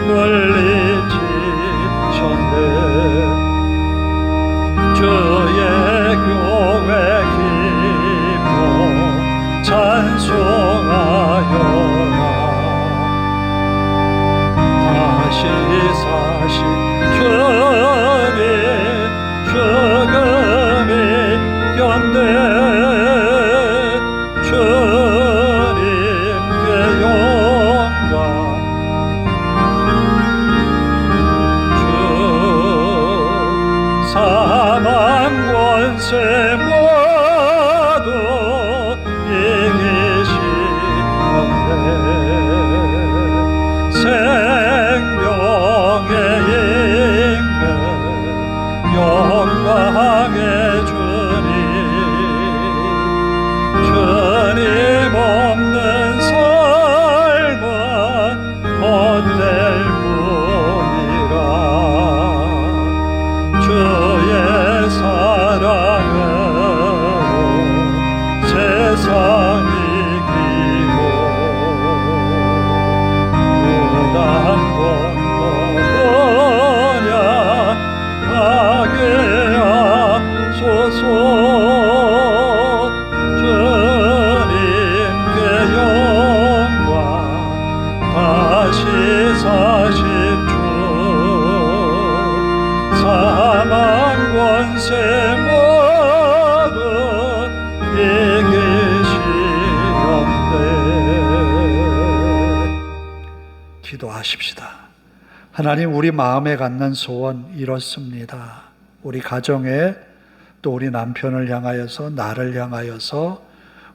물리치셨네. 주의 교회 기뻐 찬송하여라. 다시 사신 주님 죽음이 견뎌 권세 모든 이기시옵네. 기도하십시다. 하나님, 우리 마음에 갖는 소원 이렇습니다. 우리 가정에, 또 우리 남편을 향하여서, 나를 향하여서,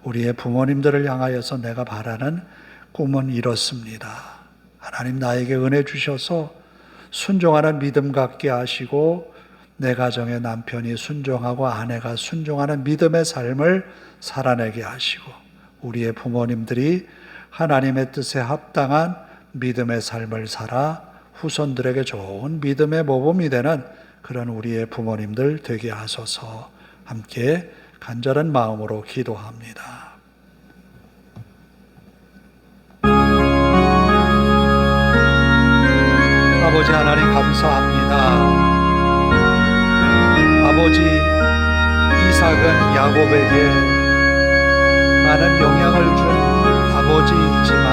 우리의 부모님들을 향하여서 내가 바라는 꿈은 이렇습니다. 하나님, 나에게 은혜 주셔서 순종하는 믿음 갖게 하시고, 내 가정의 남편이 순종하고 아내가 순종하는 믿음의 삶을 살아내게 하시고, 우리의 부모님들이 하나님의 뜻에 합당한 믿음의 삶을 살아 후손들에게 좋은 믿음의 모범이 되는 그런 우리의 부모님들 되게 하소서. 함께 간절한 마음으로 기도합니다. 아버지 하나님, 감사합니다. 아버지 이삭은 야곱에게 많은 영향을 준 아버지이지만,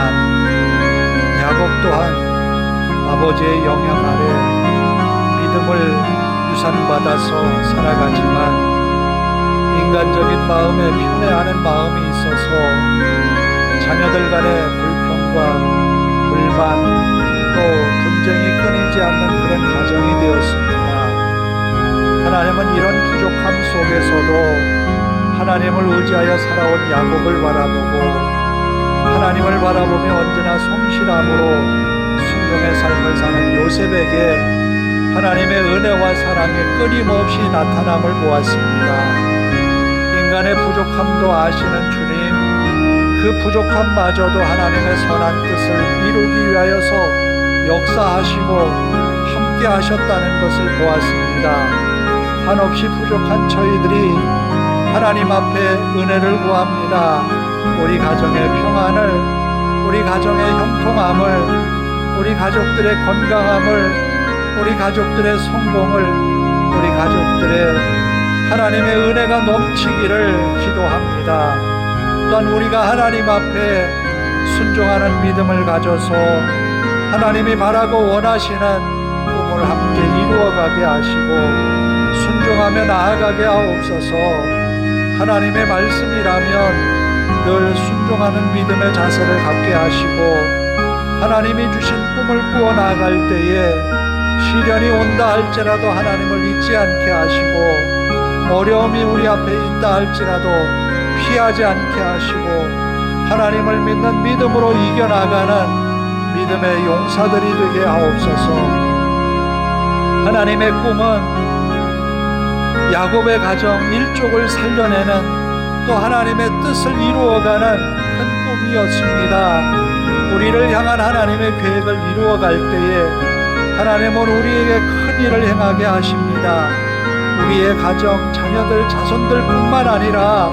야곱 또한 아버지의 영향 아래 믿음을 유산받아서 살아가지만, 인간적인 마음에 편애하는 마음이 있어서 자녀들 간의 불평과 불만, 또 분쟁이 끊이지 않는 그런 가정이 되었습니다. 하나님은 이런 부족함 속에서도 하나님을 의지하여 살아온 야곱을 바라보고, 하나님을 바라보며 언제나 성실함으로 순종의 삶을 사는 요셉에게 하나님의 은혜와 사랑이 끊임없이 나타남을 보았습니다. 인간의 부족함도 아시는 주님, 그 부족함마저도 하나님의 선한 뜻을 이루기 위하여서 역사하시고 함께 하셨다는 것을 보았습니다. 한없이 부족한 저희들이 하나님 앞에 은혜를 구합니다. 우리 가정의 평안을, 우리 가정의 형통함을, 우리 가족들의 건강함을, 우리 가족들의 성공을, 우리 가족들의 하나님의 은혜가 넘치기를 기도합니다. 또한 우리가 하나님 앞에 순종하는 믿음을 가져서 하나님이 바라고 원하시는 꿈을 함께 이루어가게 하시고 순종하며 나아가게 하옵소서. 하나님의 말씀이라면 늘 순종하는 믿음의 자세를 갖게 하시고, 하나님이 주신 꿈을 꾸어 나아갈 때에 시련이 온다 할지라도 하나님을 잊지 않게 하시고, 어려움이 우리 앞에 있다 할지라도 피하지 않게 하시고, 하나님을 믿는 믿음으로 이겨나가는 믿음의 용사들이 되게 하옵소서. 하나님의 꿈은 야곱의 가정 일족을 살려내는, 또 하나님의 뜻을 이루어가는 큰 꿈이었습니다. 우리를 향한 하나님의 계획을 이루어갈 때에 하나님은 우리에게 큰 일을 행하게 하십니다. 우리의 가정, 자녀들, 자손들뿐만 아니라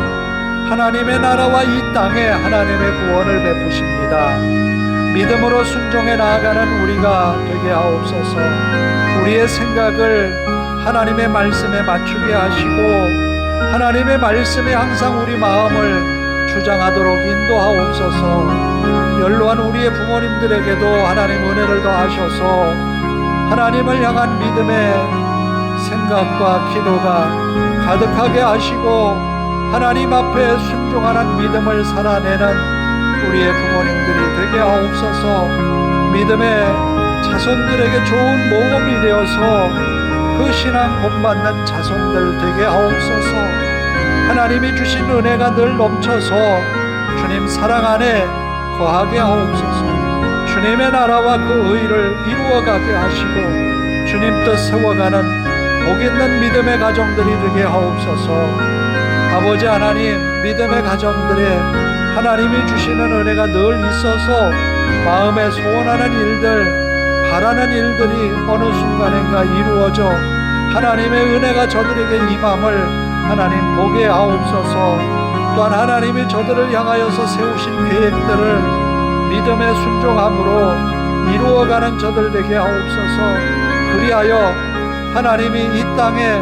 하나님의 나라와 이 땅에 하나님의 구원을 베푸십니다. 믿음으로 순종해 나아가는 우리가 되게 하옵소서. 우리의 생각을 하나님의 말씀에 맞추게 하시고, 하나님의 말씀에 항상 우리 마음을 주장하도록 인도하옵소서. 연로한 우리의 부모님들에게도 하나님 은혜를 더하셔서 하나님을 향한 믿음의 생각과 기도가 가득하게 하시고, 하나님 앞에 순종하는 믿음을 살아내는 우리의 부모님들이 되게 하옵소서. 믿음의 자손들에게 좋은 모범이 되어서 그 신앙 본받는 자손들 되게 하옵소서. 하나님이 주신 은혜가 늘 넘쳐서 주님 사랑 안에 거하게 하옵소서. 주님의 나라와 그 의를 이루어가게 하시고, 주님 뜻 세워가는 복 있는 믿음의 가정들이 되게 하옵소서. 아버지 하나님, 믿음의 가정들에 하나님이 주시는 은혜가 늘 있어서 마음에 소원하는 일들, 바라는 일들이 어느 순간인가 이루어져 하나님의 은혜가 저들에게 임함을 하나님 보게 하옵소서. 또한 하나님이 저들을 향하여서 세우신 계획들을 믿음의 순종함으로 이루어가는 저들 되게 하옵소서. 그리하여 하나님이 이 땅에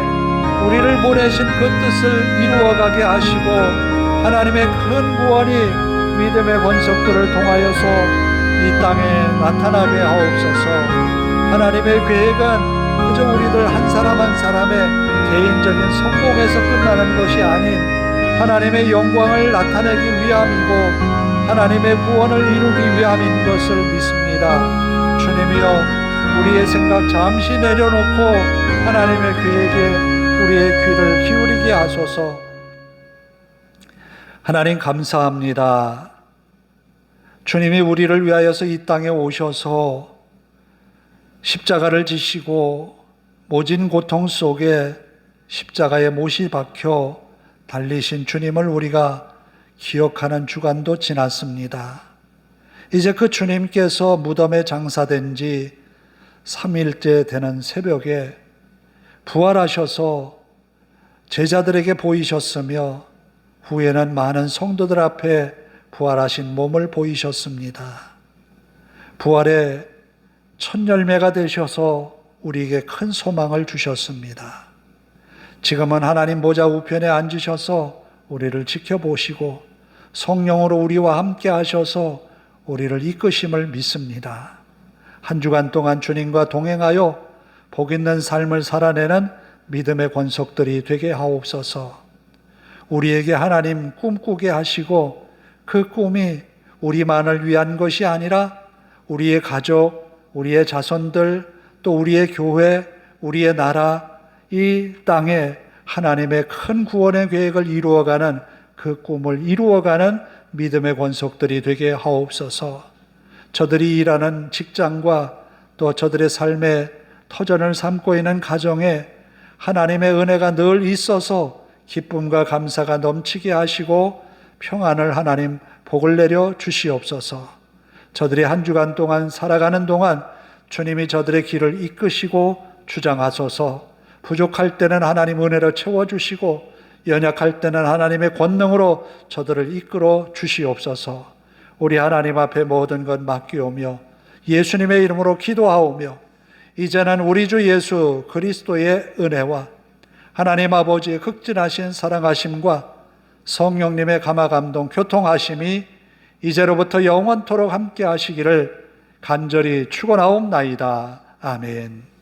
우리를 보내신 그 뜻을 이루어가게 하시고, 하나님의 큰 구원이 믿음의 권속들을 통하여서 이 땅에 나타나게 하옵소서. 하나님의 계획은 그저 우리들 한 사람 한 사람의 개인적인 성공에서 끝나는 것이 아닌 하나님의 영광을 나타내기 위함이고 하나님의 구원을 이루기 위함인 것을 믿습니다. 주님이여, 우리의 생각 잠시 내려놓고 하나님의 계획에 우리의 귀를 기울이게 하소서. 하나님 감사합니다. 주님이 우리를 위하여서 이 땅에 오셔서 십자가를 지시고 모진 고통 속에 십자가에 못이 박혀 달리신 주님을 우리가 기억하는 주간도 지났습니다. 이제 그 주님께서 무덤에 장사된 지 3일째 되는 새벽에 부활하셔서 제자들에게 보이셨으며 후에는 많은 성도들 앞에 부활하신 몸을 보이셨습니다. 부활의 첫 열매가 되셔서 우리에게 큰 소망을 주셨습니다. 지금은 하나님 보좌 우편에 앉으셔서 우리를 지켜보시고 성령으로 우리와 함께 하셔서 우리를 이끄심을 믿습니다. 한 주간 동안 주님과 동행하여 복 있는 삶을 살아내는 믿음의 권속들이 되게 하옵소서. 우리에게 하나님 꿈꾸게 하시고 그 꿈이 우리만을 위한 것이 아니라 우리의 가족, 우리의 자손들, 또 우리의 교회, 우리의 나라, 이 땅에 하나님의 큰 구원의 계획을 이루어가는 그 꿈을 이루어가는 믿음의 권속들이 되게 하옵소서. 저들이 일하는 직장과 또 저들의 삶의 터전을 삼고 있는 가정에 하나님의 은혜가 늘 있어서 기쁨과 감사가 넘치게 하시고 평안을 하나님 복을 내려 주시옵소서. 저들이 한 주간 동안 살아가는 동안 주님이 저들의 길을 이끄시고 주장하소서. 부족할 때는 하나님 은혜로 채워주시고 연약할 때는 하나님의 권능으로 저들을 이끌어 주시옵소서. 우리 하나님 앞에 모든 것 맡기오며 예수님의 이름으로 기도하오며 이제는 우리 주 예수 그리스도의 은혜와 하나님 아버지의 극진하신 사랑하심과 성령님의 감화감동 교통하심이 이제로부터 영원토록 함께 하시기를 간절히 축원하옵나이다. 아멘.